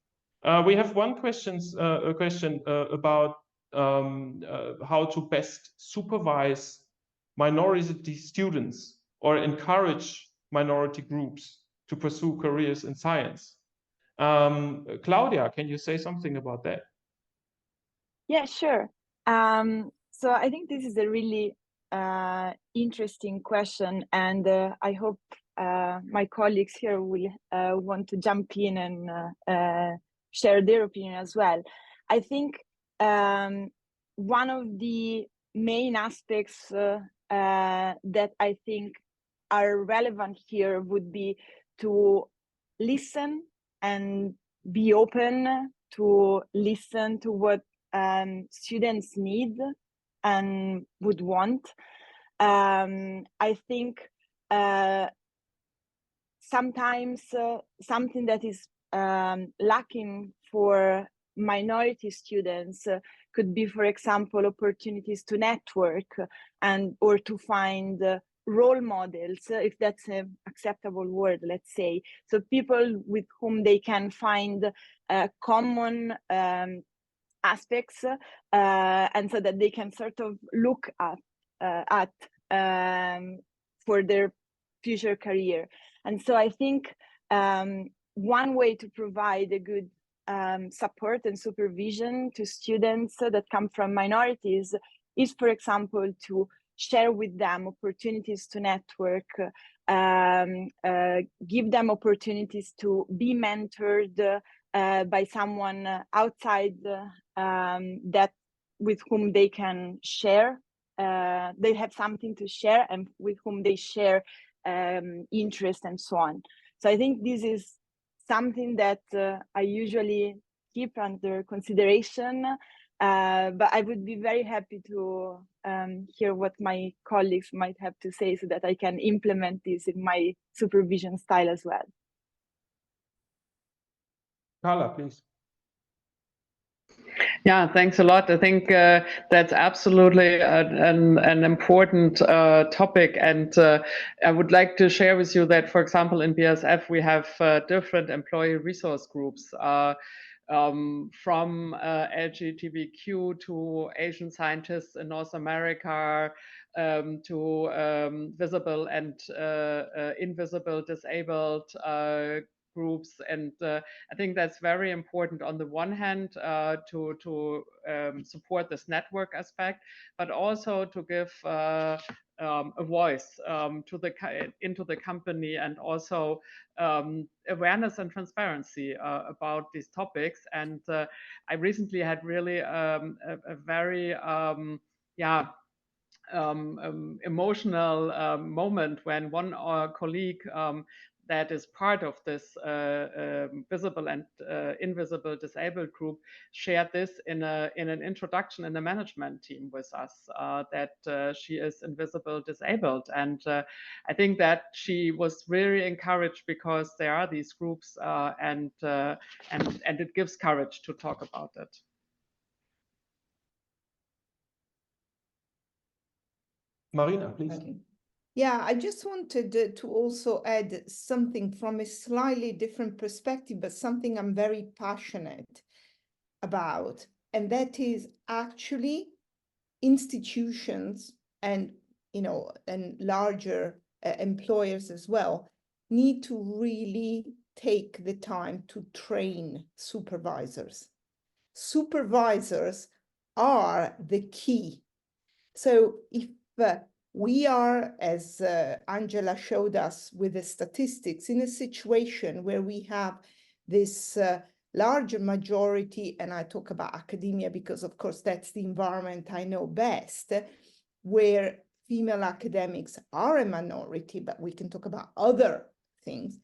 We have one question about how to best supervise minority students or encourage minority groups to pursue careers in science. Claudia, can you say something about that? Yeah, sure. So I think this is a really interesting question, and I hope my colleagues here will want to jump in and share their opinion as well. I think one of the main aspects that I think are relevant here would be to listen and be open to listen to what students need and would want. I think sometimes something that is lacking for minority students could be, for example, opportunities to network and or to find role models, if that's an acceptable word, let's say. So people with whom they can find common aspects, and so that they can sort of look at for their future career. And so I think one way to provide a good support and supervision to students that come from minorities is, for example, to share with them opportunities to network, give them opportunities to be mentored by someone outside that with whom they can share they have something to share and with whom they share interest and so on. So I think this is something that I usually keep under consideration, but I would be very happy to hear what my colleagues might have to say so that I can implement this in my supervision style as well. Carla, please. Yeah, thanks a lot. I think that's absolutely an important topic. And I would like to share with you that, for example, in BASF, we have different employee resource groups from LGBTQ to Asian scientists in North America, to visible and invisible disabled groups. And I think that's very important on the one hand to support this network aspect, but also to give a voice into the company, and also awareness and transparency about these topics. And I recently had really a very emotional moment when one colleague that is part of this visible and invisible disabled group shared this in an introduction in the management team with us, that she is invisible disabled. And I think that she was really encouraged because there are these groups, and it gives courage to talk about it. Marina, please. Okay. Yeah, I just wanted to also add something from a slightly different perspective, but something I'm very passionate about, and that is actually institutions and and larger employers as well need to really take the time to train supervisors. Supervisors are the key. So if we are, as Angela showed us with the statistics, in a situation where we have this larger majority, and I talk about academia because, of course, that's the environment I know best, where female academics are a minority, but we can talk about other things.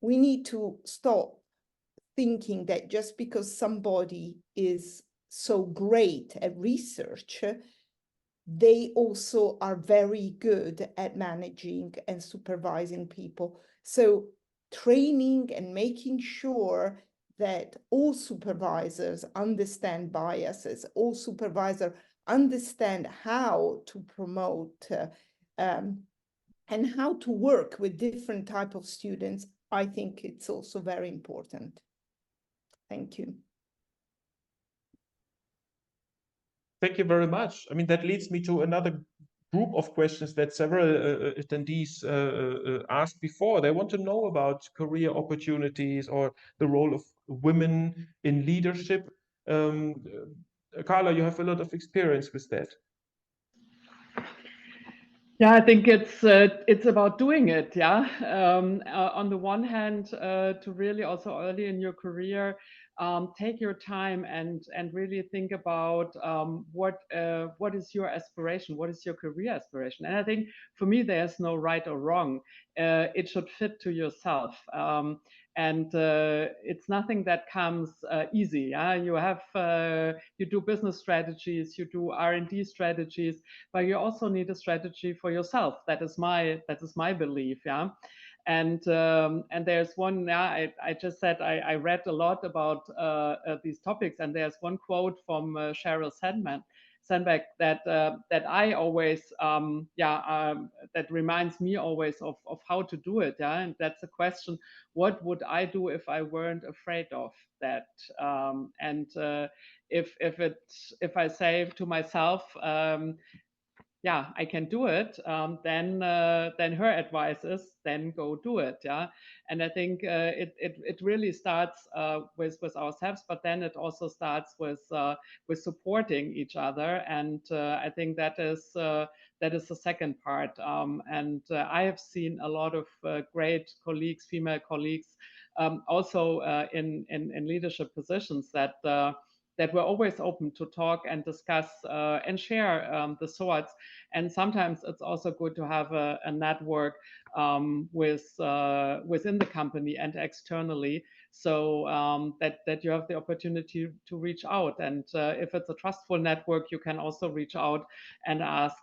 We need to stop thinking that just because somebody is so great at research, they also are very good at managing and supervising people. So training and making sure that all supervisors understand biases, all supervisors understand how to promote and how to work with different types of students, I think it's also very important. Thank you. Thank you very much. I mean, that leads me to another group of questions that several attendees asked before. They want to know about career opportunities or the role of women in leadership. Carla, you have a lot of experience with that. Yeah, I think it's about doing it. Yeah, on the one hand, to really also early in your career, take your time and really think about what is your aspiration, what is your career aspiration. And I think for me, there's no right or wrong. It should fit to yourself. And it's nothing that comes easy. Yeah, you do business strategies, you do R&D strategies, but you also need a strategy for yourself. That is my belief. Yeah. And there's one. Yeah, I just said I read a lot about these topics, and there's one quote from Sheryl Sandberg that I always that reminds me always of how to do it. Yeah, and that's a question: what would I do if I weren't afraid of that? And if I say to myself, yeah, I can do it, then her advice is, then go do it. Yeah, and I think it really starts with ourselves, but then it also starts with supporting each other, and I think that is the second part. And I have seen a lot of great colleagues, female colleagues, also in leadership positions that that we're always open to talk and discuss and share the thoughts. And sometimes it's also good to have a network within the company and externally, so that you have the opportunity to reach out. And if it's a trustful network, you can also reach out and ask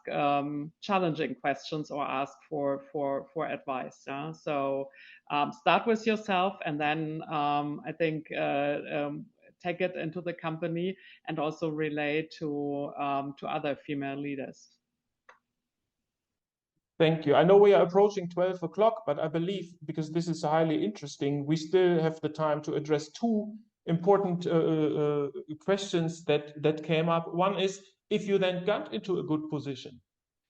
challenging questions or ask for advice. Yeah? So start with yourself, and then I think take it into the company and also relate to other female leaders. Thank you. I know we are approaching 12 o'clock, but I believe, because this is highly interesting, we still have the time to address two important questions that came up. One is, if you then got into a good position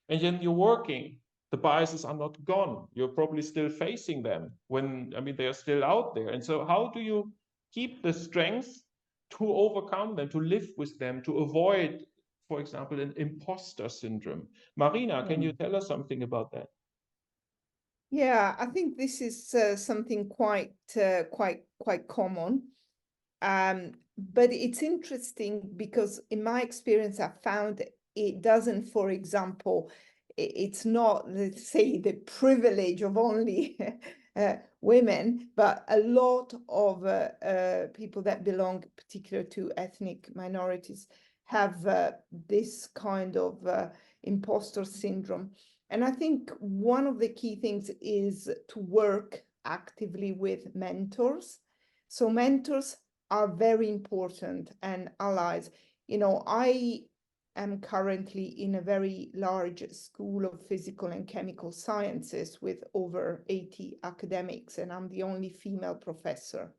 and then you're working, the biases are not gone. You're probably still facing them when, I mean, they are still out there. And so how do you keep the strength to overcome them, to live with them, to avoid, for example, an imposter syndrome? Marina, can you tell us something about that? Yeah, I think this is something quite common. But it's interesting because in my experience, I found it doesn't, for example, it's not, let's say, the privilege of only women, but a lot of people that belong particularly to ethnic minorities have this kind of imposter syndrome. And I think one of the key things is to work actively with mentors. So mentors are very important, and allies. You know, I am currently in a very large school of physical and chemical sciences with over 80 academics, and I'm the only female professor.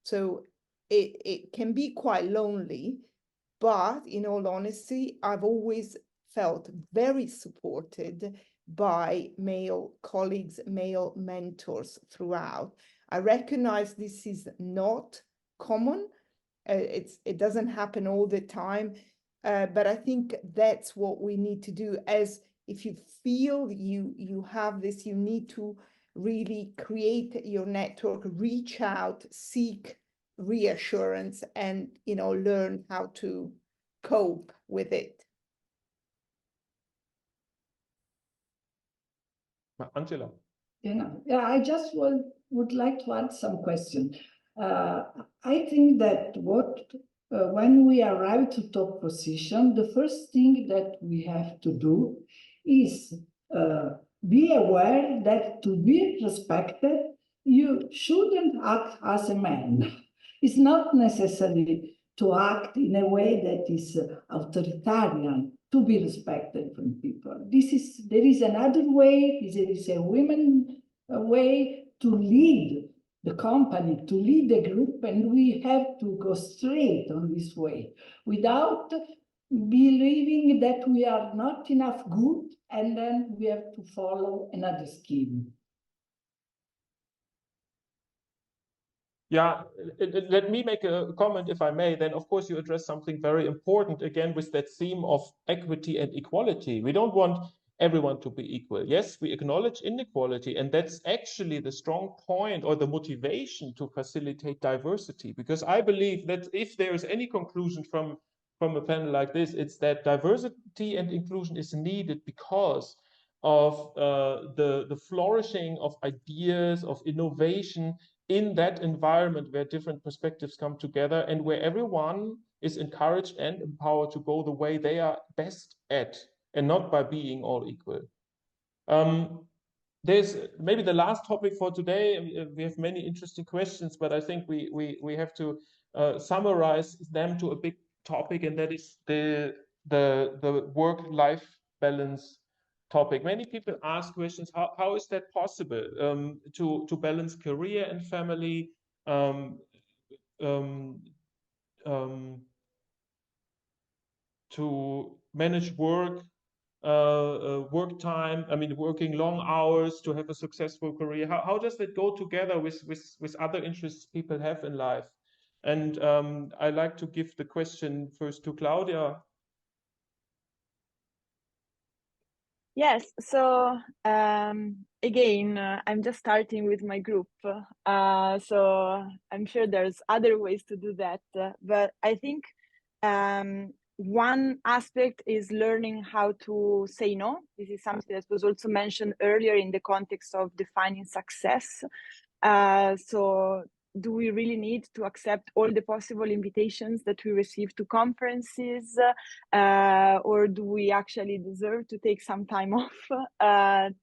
So it can be quite lonely, but in all honesty, I've always felt very supported by male colleagues, male mentors throughout. I recognize this is not common. It doesn't happen all the time, but I think that's what we need to do. As if you feel you have this, you need to really create your network, reach out, seek reassurance, and learn how to cope with it. Angela. Yeah, I just would like to add some question. I think that when we arrive to top position, the first thing that we have to do is be aware that to be respected, you shouldn't act as a man. It's not necessary to act in a way that is authoritarian to be respected from people. There is another way, there is a women way to lead the company, to lead the group, and we have to go straight on this way without believing that we are not enough good and then we have to follow another scheme. Yeah, let me make a comment, if I may. Then, of course, you address something very important, again, with that theme of equity and equality. We don't want everyone to be equal. Yes, we acknowledge inequality, and that's actually the strong point or the motivation to facilitate diversity. Because I believe that if there is any conclusion from a panel like this, it's that diversity and inclusion is needed because of the flourishing of ideas, of innovation, in that environment where different perspectives come together and where everyone is encouraged and empowered to go the way they are best at, and not by being all equal. There's maybe the last topic for today. We have many interesting questions, but I think we have to summarize them to a big topic, and that is the work-life balance topic. Many people ask questions, how is that possible to balance career and family, to manage work, work time, I mean, working long hours to have a successful career. How does that go together with other interests people have in life? And I like to give the question first to Claudia. Yes, so again, I'm just starting with my group, so I'm sure there's other ways to do that, but I think One aspect is learning how to say no. This is something that was also mentioned earlier in the context of defining success. So do we really need to accept all the possible invitations that we receive to conferences, or do we actually deserve to take some time off?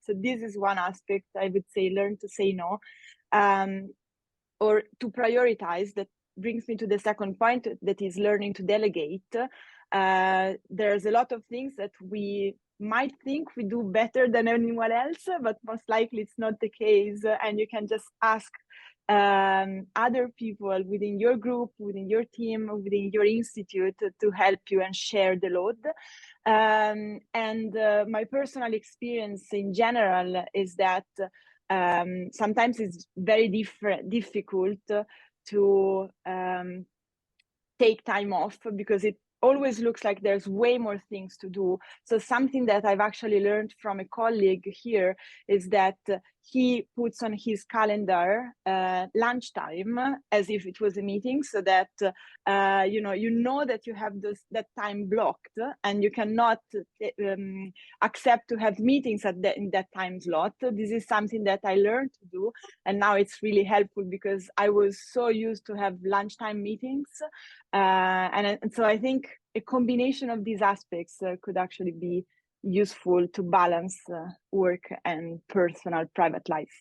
So this is one aspect, I would say, learn to say no, or to prioritize. That brings me to the second point, that is learning to delegate. There's a lot of things that we might think we do better than anyone else, but most likely it's not the case, and you can just ask other people within your group, within your team, within your institute to help you and share the load. And my personal experience in general is that sometimes it's very difficult to take time off, because it always looks like there's way more things to do. So something that I've actually learned from a colleague here is that he puts on his calendar lunchtime as if it was a meeting, so that you know that you have that time blocked, and you cannot accept to have meetings in that time slot. This is something that I learned to do, and now it's really helpful, because I was so used to have lunchtime meetings, and so I think a combination of these aspects could actually be useful to balance work and personal private life.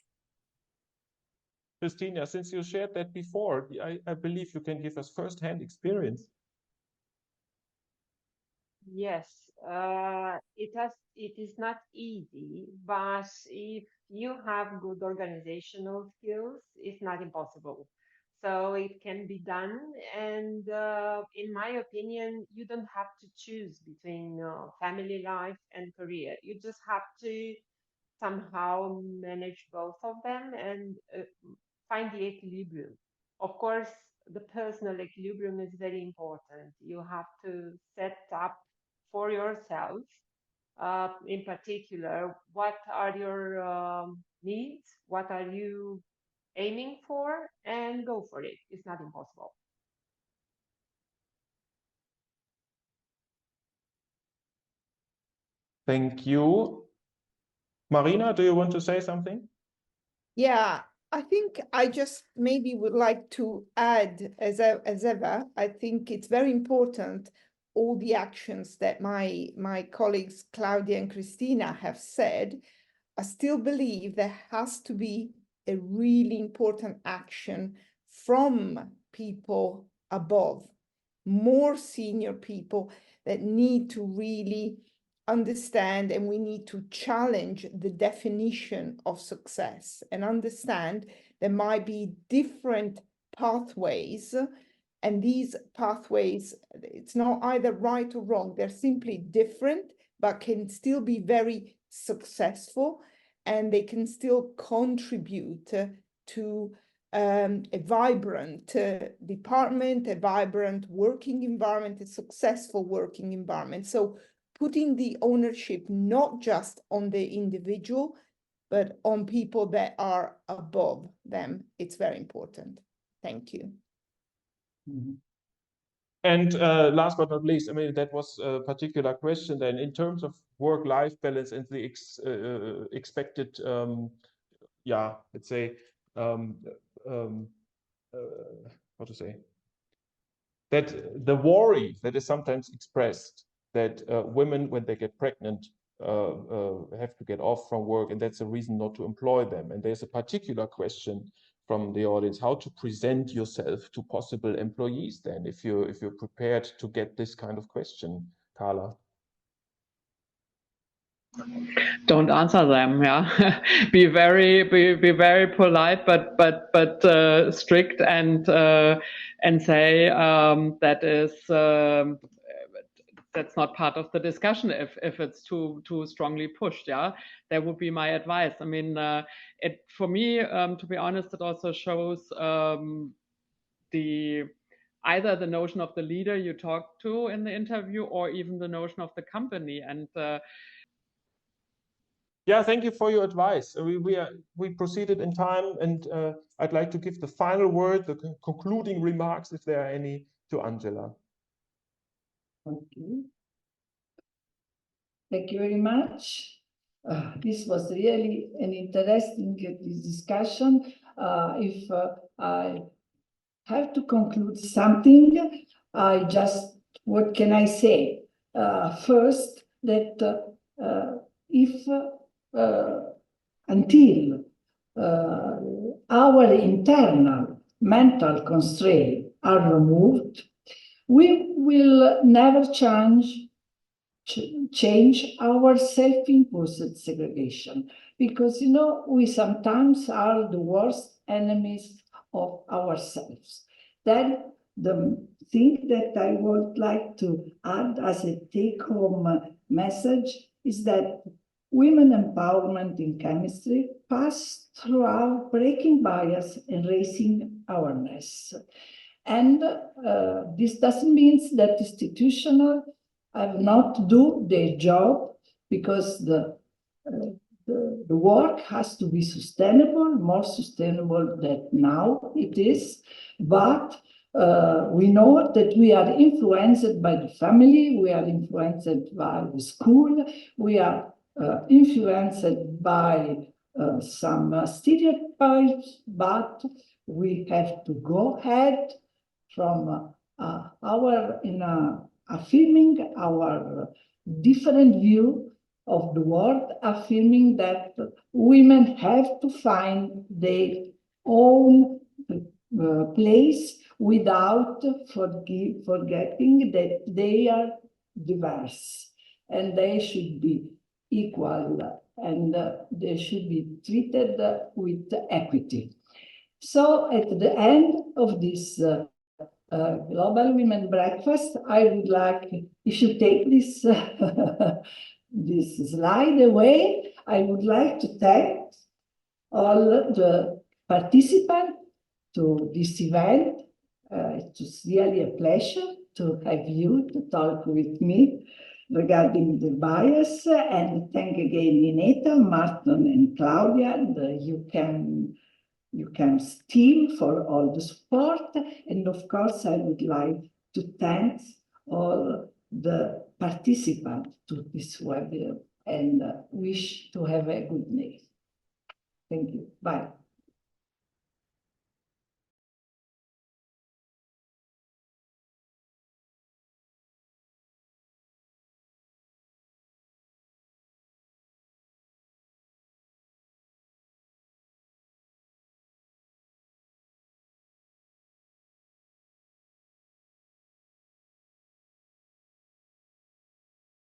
Christina, since you shared that before, I believe you can give us first-hand experience. Yes, it is not easy, but if you have good organizational skills, it's not impossible. So it can be done, and in my opinion, you don't have to choose between family life and career. You just have to somehow manage both of them and find the equilibrium. Of course, the personal equilibrium is very important. You have to set up for yourself, in particular, what are your needs, what are you aiming for, and go for it. It's not impossible. Thank you. Marina, do you want to say something? Yeah, I think I just maybe would like to add, as ever, I think it's very important, all the actions that my colleagues Claudia and Christina have said. I still believe there has to be a really important action from people above, more senior people that need to really understand, and we need to challenge the definition of success and understand there might be different pathways, and these pathways, it's not either right or wrong, they're simply different, but can still be very successful, and they can still contribute to a vibrant department, a vibrant working environment, a successful working environment. So putting the ownership not just on the individual, but on people that are above them, it's very important. Thank you. Mm-hmm. And last but not least, I mean, that was a particular question then in terms of work-life balance and the expected, yeah, let's say, how to say, that the worry that is sometimes expressed that women, when they get pregnant, have to get off from work, and that's a reason not to employ them. And there's a particular question from the audience, how to present yourself to possible employees then, if you're prepared to get this kind of question, Carla. Don't answer them, yeah. be very polite, but strict, and say that is that's not part of the discussion if it's too strongly pushed. Yeah, that would be my advice. I mean, for me, to be honest, it also shows either the notion of the leader you talk to in the interview, or even the notion of the company. And yeah, thank you for your advice. We proceeded in time, and I'd like to give the final word, the concluding remarks, if there are any, to Angela. Okay. Thank you very much. This was really an interesting discussion. If I have to conclude something, what can I say? First, that if until our internal mental constraints are removed, we will never change our self-imposed segregation, because we sometimes are the worst enemies of ourselves. Then the thing that I would like to add as a take-home message is that women empowerment in chemistry pass throughout breaking bias and raising awareness. And this doesn't mean that institutional have not do their job, because the work has to be sustainable, more sustainable than now it is. But we know that we are influenced by the family, we are influenced by the school, we are influenced by some stereotypes, but we have to go ahead from affirming our different view of the world, affirming that women have to find their own place without forgetting that they are diverse and they should be equal and they should be treated with equity. So at the end of this Global Women Breakfast, I would like, if you take this, this slide away, I would like to thank all the participants to this event. It was really a pleasure to have you to talk with me regarding the bias, and thank again Ninetta, Martin, and Claudia, the EuChemS team for all the support. And of course, I would like to thank all the participants to this webinar and wish to have a good day. Thank you. Bye.